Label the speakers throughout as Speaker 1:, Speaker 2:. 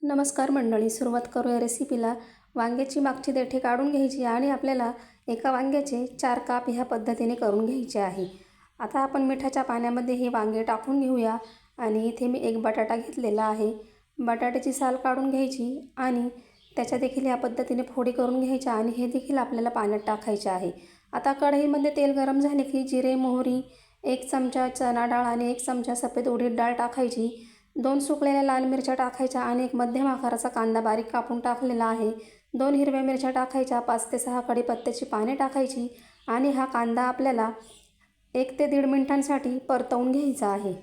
Speaker 1: नमस्कार मंडळी, सुरुवात करूया रेसिपीला। वांग्याची मागची देठी काढून घ्यायची आणि आपल्याला एका वांग्याचे 4 काप ह्या पद्धतीने करून घ्यायचे आहे। आता आपण मिठाच्या पाण्यामध्ये हे वांगे टाकून घेऊया आणि इथे मी एक बटाटा घेतलेला आहे। बटाट्याची साल काढून घ्यायची आणि त्याच्या देखील या पद्धतीने फोडी करून घ्यायच्या आणि हे देखील आपल्याला पाण्यात टाकायचे आहे। आता कढईमध्ये तेल गरम झाले की जिरे, मोहरी, 1 चमचा चणा डाळ आणि 1 चमचा सफेद उडीद डाळ टाकायची। 2 सुकलेल्या लाल मिरच्या टाकायच्या आणि एक मध्यम आकाराचा कांदा बारीक कापून टाकलेला आहे। 2 हिरव्या मिरच्या टाकायच्या, 5 ते 6 कढीपत्त्याची पाने टाकायची आणि हा कांदा आपल्याला 1 ते 1.5 मिनिटांसाठी परतवून घ्यायचा आहे।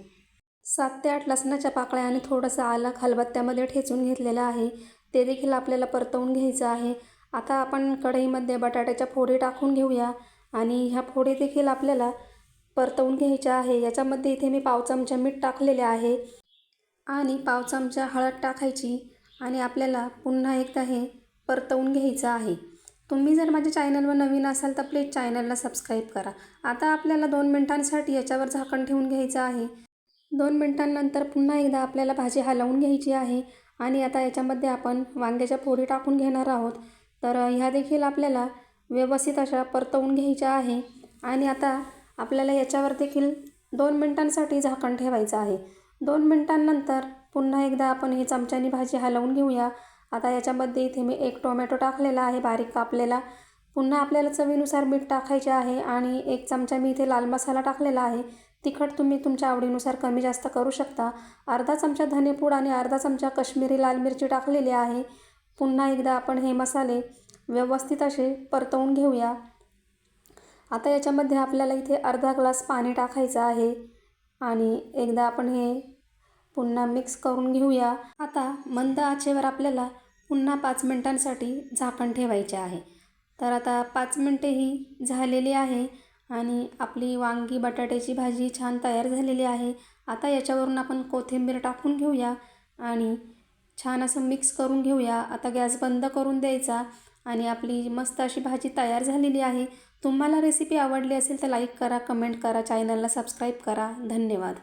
Speaker 1: 7 ते 8 लसणाच्या पाकळ्या आणि थोडंसं आलं खलबत्त्यामध्ये ठेचून घेतलेलं आहे, ते देखील आपल्याला परतवून घ्यायचं आहे। आता आपण कढईमध्ये बटाट्याच्या फोडी टाकून घेऊया आणि ह्या फोडी देखील आपल्याला परतवून घ्यायच्या आहे। याच्यामध्ये इथे मी पाव चमचा मीठ टाकलेले आहे आणि पाव चमचा हळद टाकायची आणि आपल्याला पुन्हा एकदा हे परतवून घ्यायचं आहे। तुम्ही जर माझ्या चॅनलवर नवीन असाल तर प्लीज चॅनलला सबस्क्राईब करा। आता आपल्याला 2 मिनिटांसाठी याच्यावर झाकण ठेवून घ्यायचं आहे। 2 मिनिटांनंतर पुन्हा एकदा आपल्याला भाजी हलवून घ्यायची आहे आणि आता याच्यामध्ये आपण वांग्याच्या फोडी टाकून घेणार आहोत। तर ह्या देखील आपल्याला व्यवस्थित अशा परतवून घ्यायच्या आहे आणि आता आपल्याला याच्यावर देखील 2 मिनिटांसाठी झाकण ठेवायचं आहे। 2 मिनिटांनंतर पुन्हा एकदा आपण हे चमच्यानी भाजी हलवून घेऊया। आता याच्यामध्ये इथे मी 1 टोमॅटो टाकलेला आहे बारीक कापलेला। पुन्हा आपल्याला चवीनुसार मीठ टाकायचे आहे आणि 1 चमचा मी इथे लाल मसाला टाकलेला आहे। तिखट तुम्ही तुमच्या आवडीनुसार कमी जास्त करू शकता। अर्धा चमचा धनेपूड आणि अर्धा चमचा काश्मीरी लाल मिरची टाकलेली आहे। पुन्हा एकदा आपण हे मसाले व्यवस्थित असे परतवून घेऊया। आता याच्यामध्ये आपल्याला इथे अर्धा ग्लास पाणी टाकायचं आहे आणि एकदा आपण हे पुन्हा मिक्स करून घेऊया। आता मंद आचेवर आपल्याला पुन्हा 5 मिनिटांसाठी झाकण ठेवायचे आहे। तर आता 5 मिनिटे ही झालेली आहे आणि आपली वांगी बटाट्याची भाजी छान तयार झालेली आहे। आता याच्यावरून आपण कोथिंबीर टाकून घेऊया आणि छान असं मिक्स करून घेऊया। आता गॅस बंद करून द्यायचा आणि आपली मस्त अशी भाजी तयार झालेली आहे। तुम्हाला रेसिपी आवडली असेल तर लाईक करा, कमेंट करा, चॅनलला सबस्क्राईब करा। धन्यवाद।